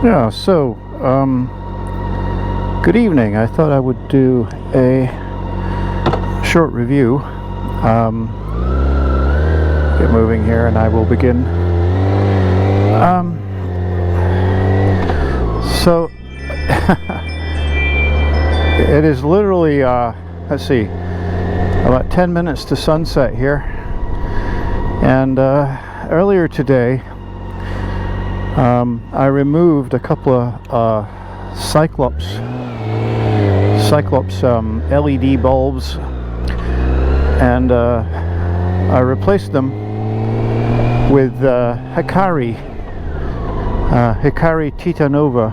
Yeah, so, good evening. I thought I would do a short review. Get moving here and I will begin. So, it is literally, let's see, about 10 minutes to sunset here. And earlier today, I removed a couple of Cyclops LED bulbs, and I replaced them with Hikari Titanova,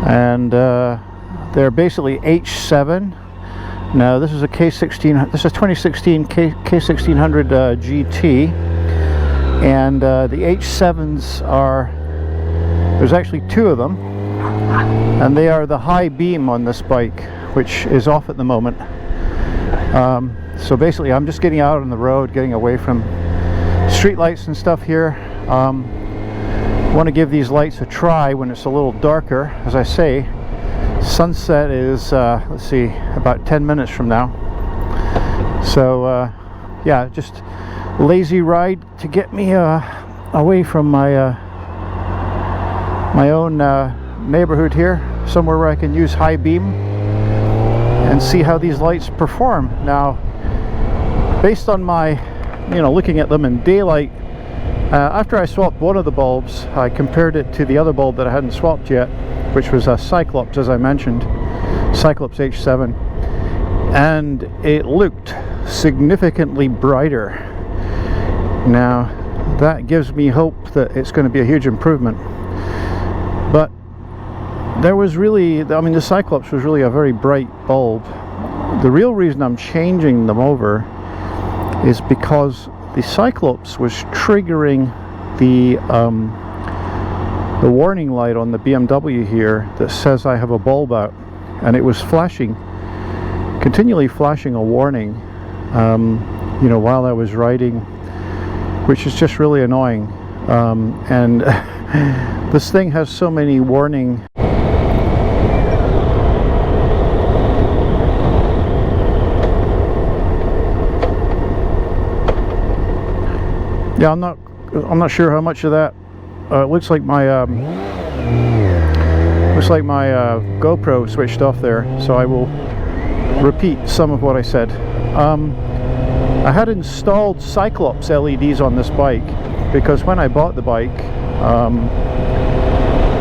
and they're basically H7. Now this is a K16. This is 2016 K1600 GT. And the H7s are, there's actually two of them, and they are the high beam on this bike, which is off at the moment. So basically I'm just getting out on the road, getting away from street lights and stuff here. I want to give these lights a try when it's a little darker. As I say, sunset is, let's see, about 10 minutes from now. So yeah, just lazy ride to get me away from my my own neighborhood here, somewhere where I can use high beam and see how these lights perform. Now, based on my, looking at them in daylight, after I swapped one of the bulbs, I compared it to the other bulb that I hadn't swapped yet, which was a Cyclops, as I mentioned, Cyclops H7, and it looked significantly brighter. Now that gives me hope that it's going to be a huge improvement, but there was really, the Cyclops was really a very bright bulb. The real reason I'm changing them over is because the Cyclops was triggering the warning light on the BMW here that says I have a bulb out, and it was flashing, continually flashing a warning while I was riding, which is just really annoying. And this thing has so many warning. Yeah, I'm not sure how much of that. It looks like my GoPro switched off there, so I will repeat some of what I said. I had installed Cyclops LEDs on this bike because when I bought the bike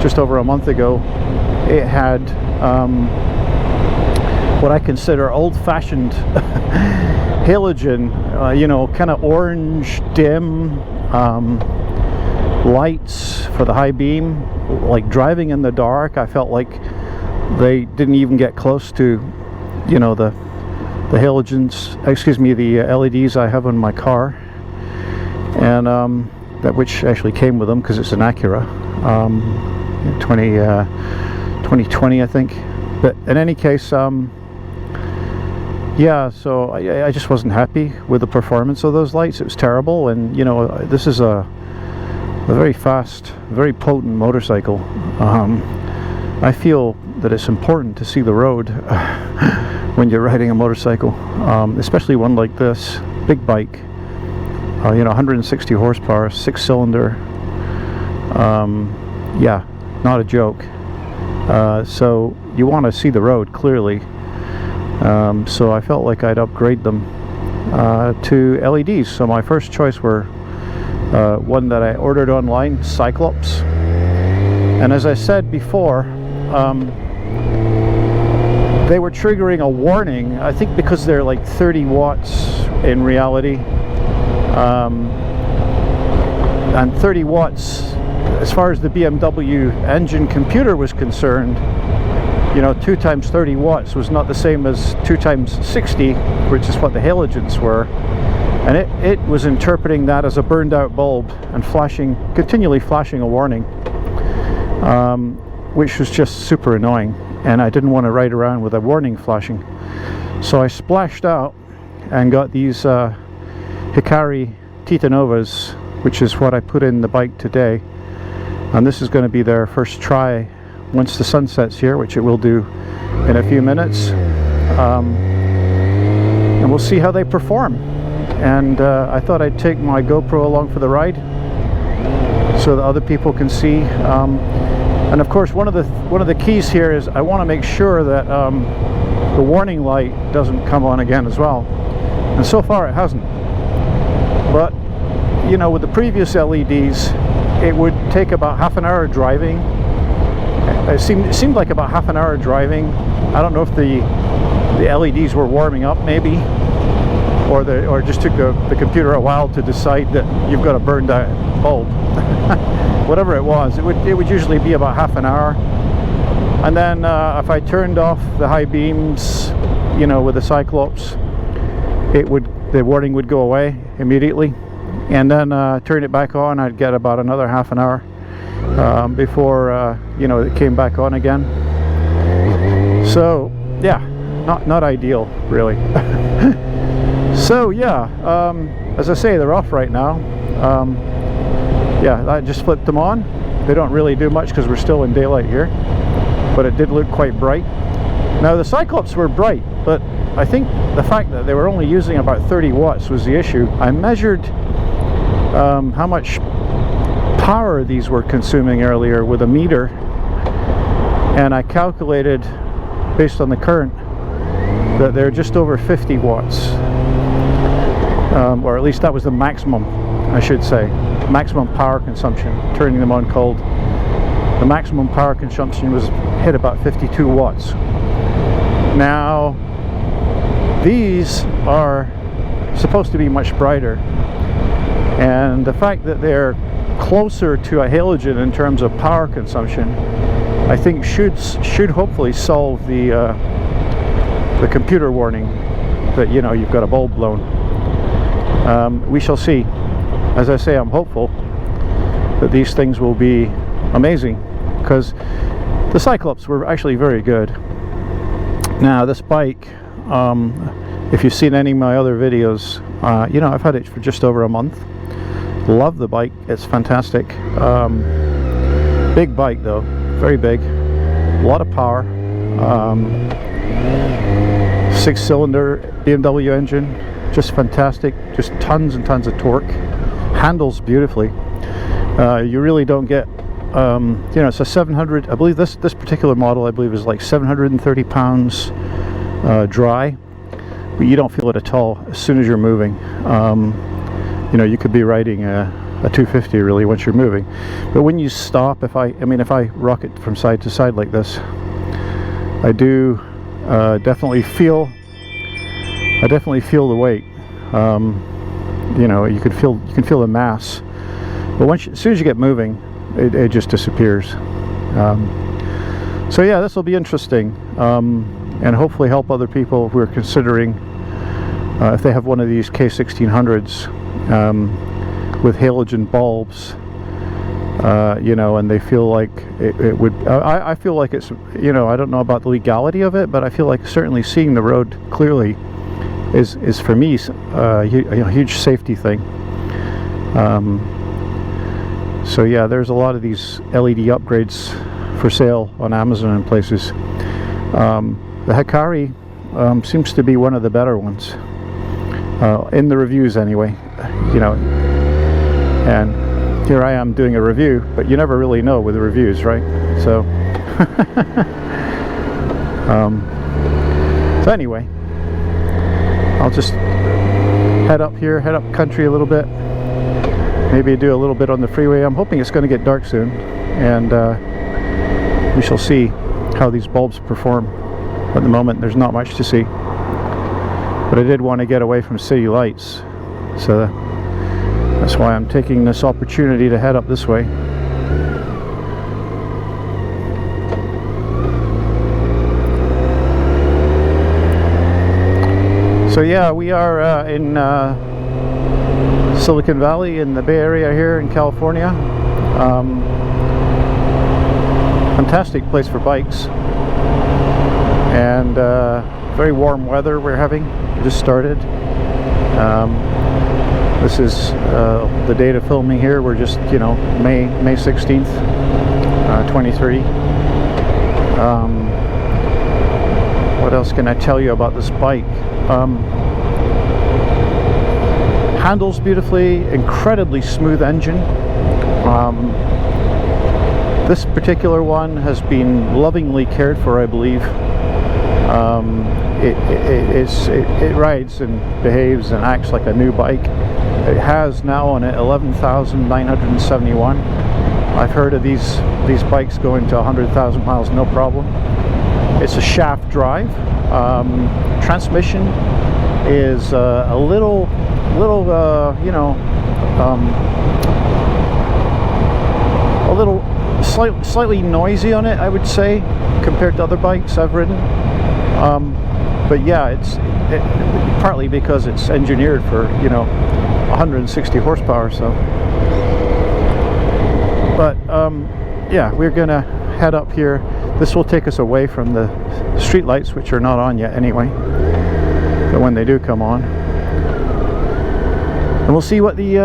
just over a month ago, it had what I consider old-fashioned halogen, kind of orange dim lights for the high beam. Like driving in the dark, I felt like they didn't even get close to, the halogens, the LEDs I have on my car, and that which actually came with them because it's an Acura 2020, I think. But in any case, yeah, so I just wasn't happy with the performance of those lights. It was terrible, and this is a very fast, very potent motorcycle. I feel that it's important to see the road when you're riding a motorcycle, especially one like this, big bike, 160 horsepower, 6-cylinder, yeah, not a joke. So you want to see the road clearly. So I felt like I'd upgrade them to LEDs. So my first choice were one that I ordered online, Cyclops. And as I said before, they were triggering a warning, I think because they're like 30 watts in reality. And 30 watts, as far as the BMW engine computer was concerned, 2 times 30 watts was not the same as 2 times 60, which is what the halogens were. And it was interpreting that as a burned out bulb and continually flashing a warning, which was just super annoying. And I didn't want to ride around with a warning flashing. So I splashed out and got these Hikari Titanovas, which is what I put in the bike today. And this is going to be their first try once the sun sets here, which it will do in a few minutes. And we'll see how they perform. And I thought I'd take my GoPro along for the ride so that other people can see. And of course, one of the keys here is I want to make sure that the warning light doesn't come on again as well. And so far it hasn't. But you know, with the previous LEDs, it would take about half an hour driving. It seemed like about half an hour driving. I don't know if the LEDs were warming up, maybe, or it just took the computer a while to decide that you've got a burned out bulb. Whatever it was, it would usually be about half an hour. And then if I turned off the high beams, you know, with the Cyclops, the warning would go away immediately. And then turn it back on, I'd get about another half an hour before you know, it came back on again. So yeah, not ideal, really. So yeah, as I say, they're off right now. Yeah, I just flipped them on. They don't really do much because we're still in daylight here, but it did look quite bright. Now the Cyclops were bright, but I think the fact that they were only using about 30 watts was the issue. I measured how much power these were consuming earlier with a meter, and I calculated based on the current that they're just over 50 watts, or at least that was the maximum, I should say, maximum power consumption. Turning them on cold, the maximum power consumption was hit about 52 watts. Now these are supposed to be much brighter, and the fact that they're closer to a halogen in terms of power consumption, I think should hopefully solve the computer warning that, you know, you've got a bulb blown. We shall see. As I say, I'm hopeful that these things will be amazing, because the Cyclops were actually very good. Now this bike, if you've seen any of my other videos, you know, I've had it for just over a month. Love the bike, it's fantastic. Big bike though, very big, a lot of power. 6-cylinder BMW engine, just fantastic, just tons and tons of torque. Handles beautifully. You really don't get, you know, it's a 700, I believe this particular model, I believe, is like 730 pounds dry, but you don't feel it at all as soon as you're moving. You know, you could be riding a 250 really once you're moving, but when you stop, if I rock it from side to side like this, I do definitely feel the weight. You know, you can feel the mass, but as soon as you get moving, it just disappears. So yeah, this will be interesting, and hopefully help other people who are considering, if they have one of these K1600s with halogen bulbs, you know, and they feel like it would, I feel like it's, you know, I don't know about the legality of it, but I feel like certainly seeing the road clearly is for me a huge safety thing. So yeah, there's a lot of these LED upgrades for sale on Amazon and places. The Hikari seems to be one of the better ones, in the reviews anyway, you know, and here I am doing a review, but you never really know with the reviews, right? So so anyway, I'll just head up country a little bit, maybe do a little bit on the freeway. I'm hoping it's going to get dark soon, and we shall see how these bulbs perform. At the moment there's not much to see, but I did want to get away from city lights, so that's why I'm taking this opportunity to head up this way. So yeah, we are in Silicon Valley in the Bay Area here in California. Fantastic place for bikes, and very warm weather we're having. We just started. This is the date of filming here. We're just, you know, May 16th, 23. What else can I tell you about this bike? Handles beautifully, incredibly smooth engine. This particular one has been lovingly cared for, I believe. It rides and behaves and acts like a new bike. It has now on it 11,971. I've heard of these bikes going to 100,000 miles no problem. It's a shaft drive. Transmission is a little you know, a little slightly noisy on it, I would say, compared to other bikes I've ridden. But yeah, it's partly because it's engineered for, you know, 160 horsepower. So, but yeah, we're gonna head up here. This will take us away from the street lights, which are not on yet anyway, but when they do come on, and we'll see what the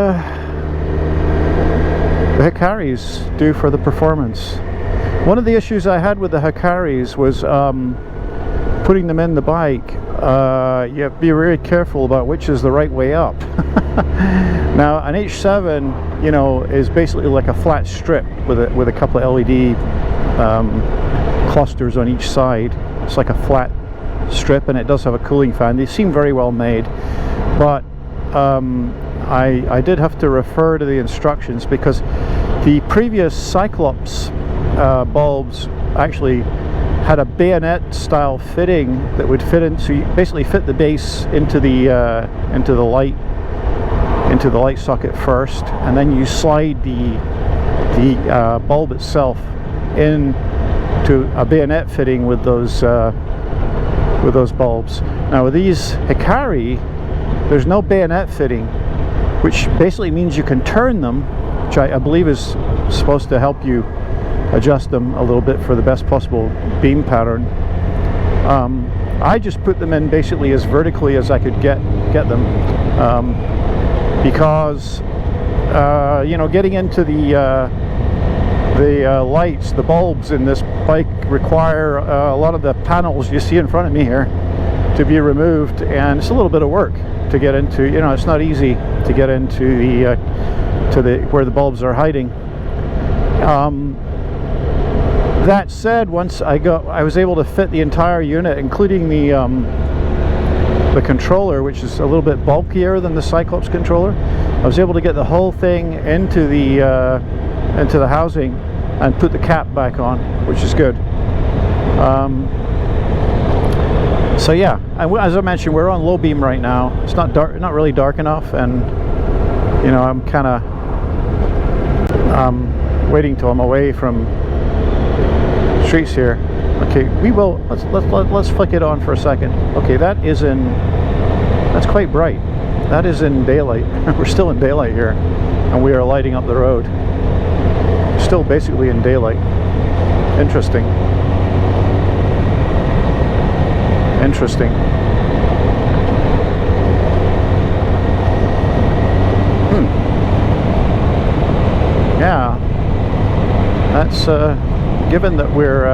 Hikaris do for the performance. One of the issues I had with the Hikaris was putting them in the bike. You have to be very careful about which is the right way up. Now an H7, you know, is basically like a flat strip with a couple of LED clusters on each side. It's like a flat strip, and it does have a cooling fan. They seem very well made, but I did have to refer to the instructions, because the previous Cyclops bulbs actually had a bayonet style fitting that would fit into, so you basically fit the base into the light socket first, and then you slide the bulb itself into a bayonet fitting with those bulbs. Now with these Hikari, there's no bayonet fitting, which basically means you can turn them, which I believe is supposed to help you adjust them a little bit for the best possible beam pattern. I just put them in basically as vertically as I could get them, because you know, getting into the lights, the bulbs in this bike require a lot of the panels you see in front of me here to be removed, and it's a little bit of work to get into. You know, it's not easy to get into the where the bulbs are hiding. That said, once I was able to fit the entire unit, including the controller, which is a little bit bulkier than the Cyclops controller. I was able to get the whole thing into the housing and put the cap back on, which is good. So yeah, as I mentioned, we're on low beam right now. It's not dark, not really dark enough, and you know, I'm kind of waiting till I'm away from streets here. Okay, let's flick it on for a second. Okay, that's quite bright. That is in daylight. We're still in daylight here, and we are lighting up the road. Still basically in daylight. Interesting. Interesting. Yeah, that's given that we're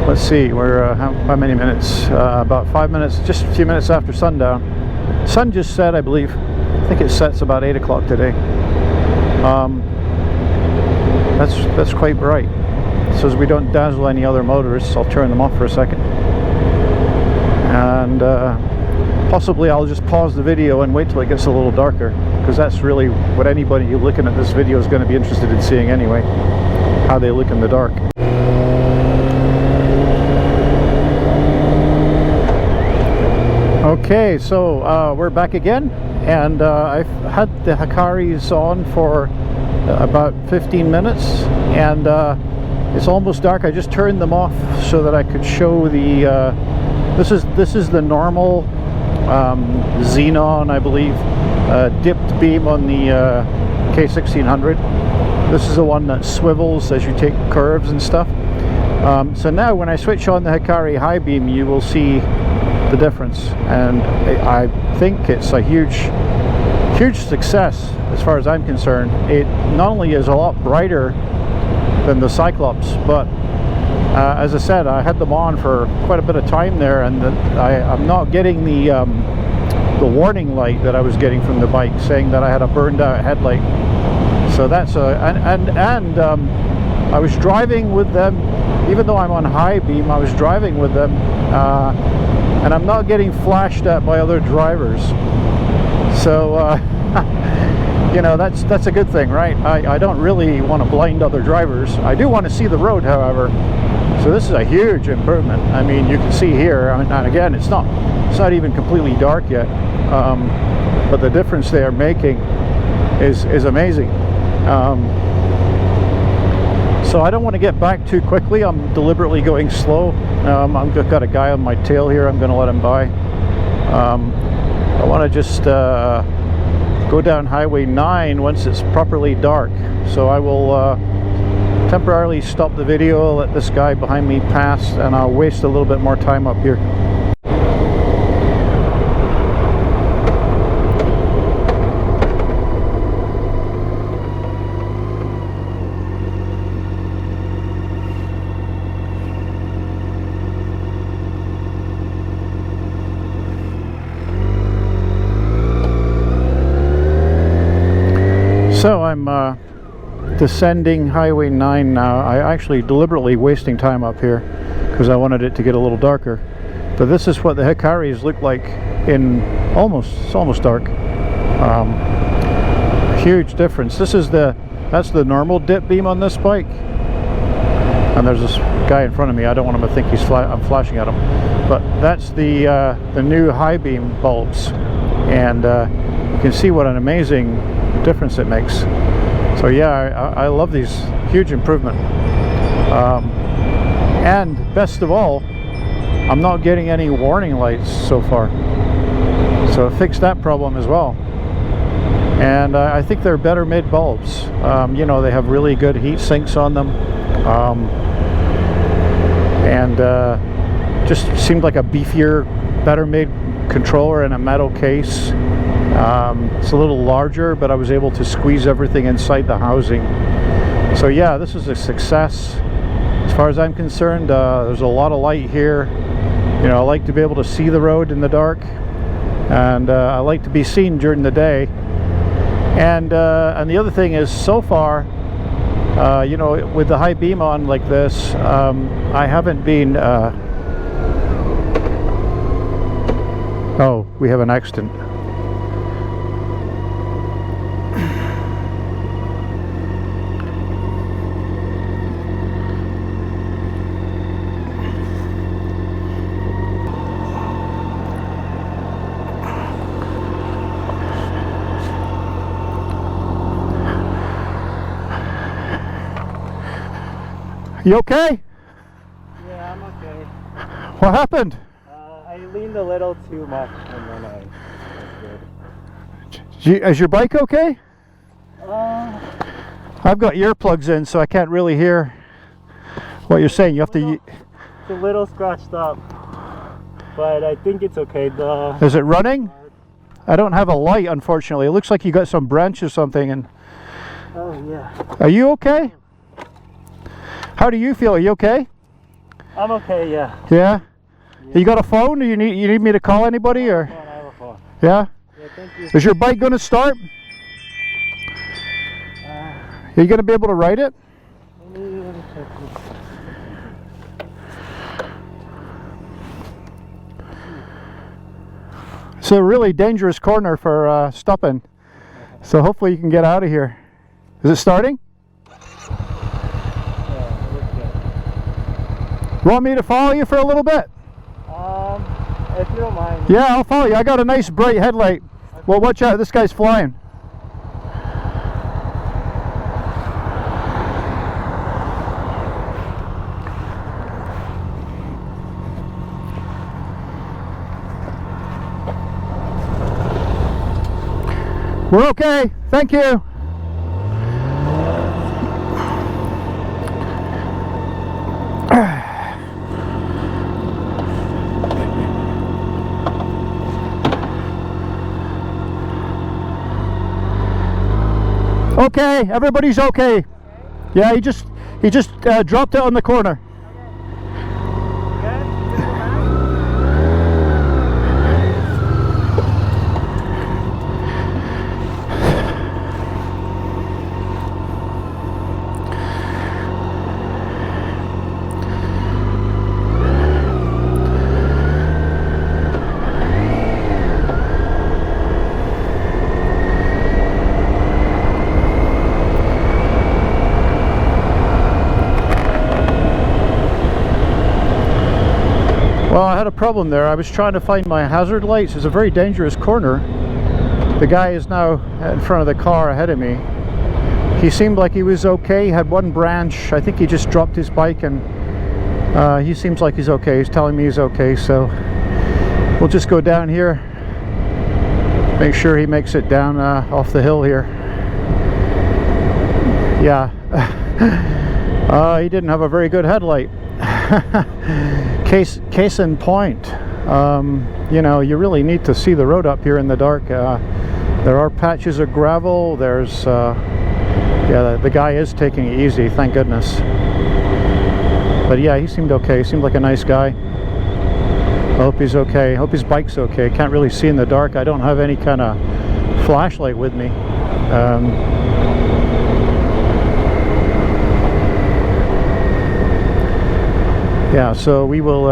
let's see, we're how many minutes? About 5 minutes, just a few minutes after sundown. Sun just set, I believe. I think it sets about 8 o'clock today. That's quite bright. So as we don't dazzle any other motorists, I'll turn them off for a second, and possibly I'll just pause the video and wait till it gets a little darker, because that's really what anybody looking at this video is going to be interested in seeing anyway, how they look in the dark. Okay, so we're back again, and I've had the Hikaris on for about 15 minutes, and it's almost dark. I just turned them off so that I could show the this is the normal xenon, I believe, dipped beam on the K1600. This is the one that swivels as you take curves and stuff. So now when I switch on the Hikari high beam, you will see the difference, and I think it's a huge huge success as far as I'm concerned. It not only is a lot brighter than the Cyclops, but as I said, I had them on for quite a bit of time there, and I'm not getting the warning light that I was getting from the bike saying that I had a burned out headlight. So that's I was driving with them, even though I'm on high beam, I was driving with them, and I'm not getting flashed at by other drivers. So you know, that's a good thing, right? I don't really want to blind other drivers. I do want to see the road, however. So this is a huge improvement. I mean, you can see here, and again, it's not even completely dark yet, but the difference they are making is amazing. So I don't want to get back too quickly. I'm deliberately going slow. I've got a guy on my tail here. I'm going to let him by. I want to just go down Highway 9 once it's properly dark. So I will temporarily stop the video, let this guy behind me pass, and I'll waste a little bit more time up here. So I'm descending Highway 9 now. I actually deliberately wasting time up here because I wanted it to get a little darker. But this is what the Hikaris look like in it's almost dark. Huge difference. That's the normal dip beam on this bike. And there's this guy in front of me. I don't want him to think I'm flashing at him. But that's the new high beam bulbs, and you can see what an amazing difference it makes. So yeah, I love these. Huge improvement. And best of all, I'm not getting any warning lights so far. So I fixed that problem as well. And I think they're better made bulbs. You know, they have really good heat sinks on them. And just seemed like a beefier, better made controller in a metal case. It's a little larger, but I was able to squeeze everything inside the housing. So yeah, this is a success as far as I'm concerned. There's a lot of light here. You know, I like to be able to see the road in the dark, and I like to be seen during the day. And the other thing is, so far, you know, with the high beam on like this, I haven't been oh, we have an accident. You okay? Yeah, I'm okay. What happened? I leaned a little too much, and then that's good. Is your bike okay? I've got earplugs in, so I can't really hear what you're saying. You have to... It's a little scratched up, but I think it's okay. Is it running? I don't have a light, unfortunately. It looks like you got some branch or something. And oh, yeah. Are you okay? How do you feel? Are you okay? I'm okay, yeah. Yeah? You got a phone? Or you need me to call anybody? Or? I have a phone. Yeah? Yeah, thank you. Is your bike going to start? Are you going to be able to ride it? Let me check this. It's a really dangerous corner for stopping. So hopefully you can get out of here. Is it starting? Want me to follow you for a little bit? If you don't mind. Yeah, I'll follow you. I got a nice bright headlight. Okay. Well, watch out. This guy's flying. We're okay. Thank you. Okay, everybody's okay. Yeah, he just dropped it on the corner. Well, I had a problem there. I was trying to find my hazard lights. It's a very dangerous corner. The guy is now in front of the car ahead of me. He seemed like he was okay. He had one branch. I think he just dropped his bike, and he seems like he's okay. He's telling me he's okay, so we'll just go down here. Make sure he makes it down off the hill here. Yeah. He didn't have a very good headlight. Case in point, you know, you really need to see the road up here in the dark. There are patches of gravel. There's yeah, the guy is taking it easy, thank goodness. But yeah, he seemed okay. He seemed like a nice guy. I hope he's okay. I hope his bike's okay. Can't really see in the dark. I don't have any kind of flashlight with me. Yeah, so we will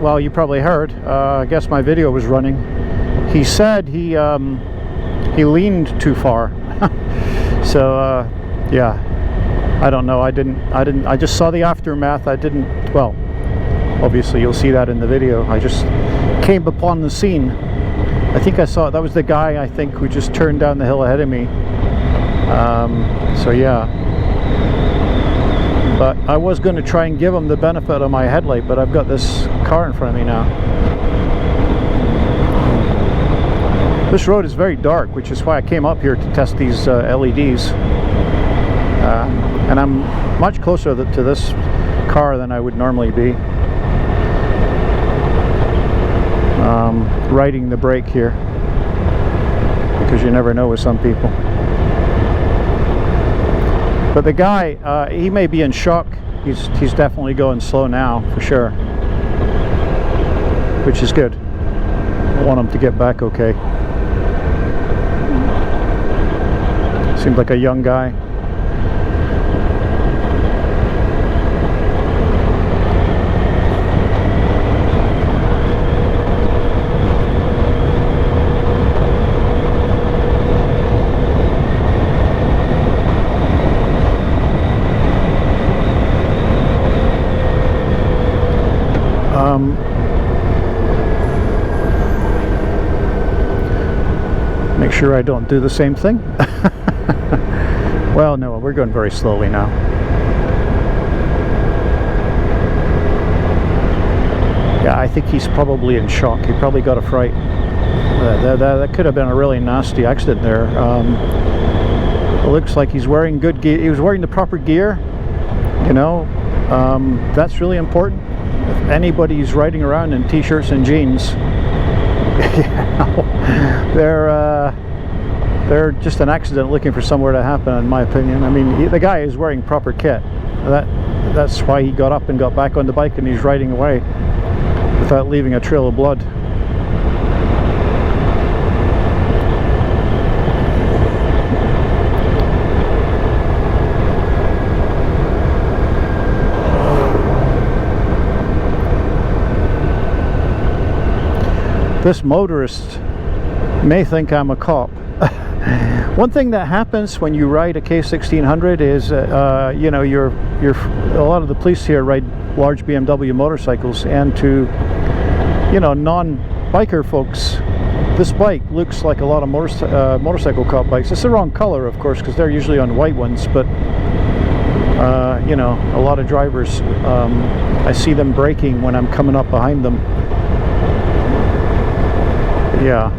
well, you probably heard, I guess my video was running. He said he leaned too far. So yeah, I don't know. I just saw the aftermath. Well, obviously you'll see that in the video. I just came upon the scene. I think I saw that was the guy, I think, who just turned down the hill ahead of me. So yeah, but I was going to try and give him the benefit of my headlight, but I've got this car in front of me now. This road is very dark, which is why I came up here to test these LEDs. And I'm much closer to this car than I would normally be. Riding the brake here, because you never know with some people. But the guy, he may be in shock. He's definitely going slow now, for sure. Which is good. I want him to get back okay. Seems like a young guy. Make sure I don't do the same thing. Well, no, we're going very slowly now. Yeah, I think he's probably in shock. He probably got a fright. That could have been a really nasty accident there. It looks like he's wearing good gear. He was wearing the proper gear. You know, that's really important. If anybody's riding around in t-shirts and jeans, they're just an accident looking for somewhere to happen, in my opinion. I mean, the guy is wearing proper kit. That's why he got up and got back on the bike, and he's riding away without leaving a trail of blood. This motorist may think I'm a cop. One thing that happens when you ride a K1600 is, you know, a lot of the police here ride large BMW motorcycles, and to, you know, non-biker folks, this bike looks like a lot of motorcycle cop bikes. It's the wrong color, of course, because they're usually on white ones, but You know, a lot of drivers, I see them braking when I'm coming up behind them. Yeah.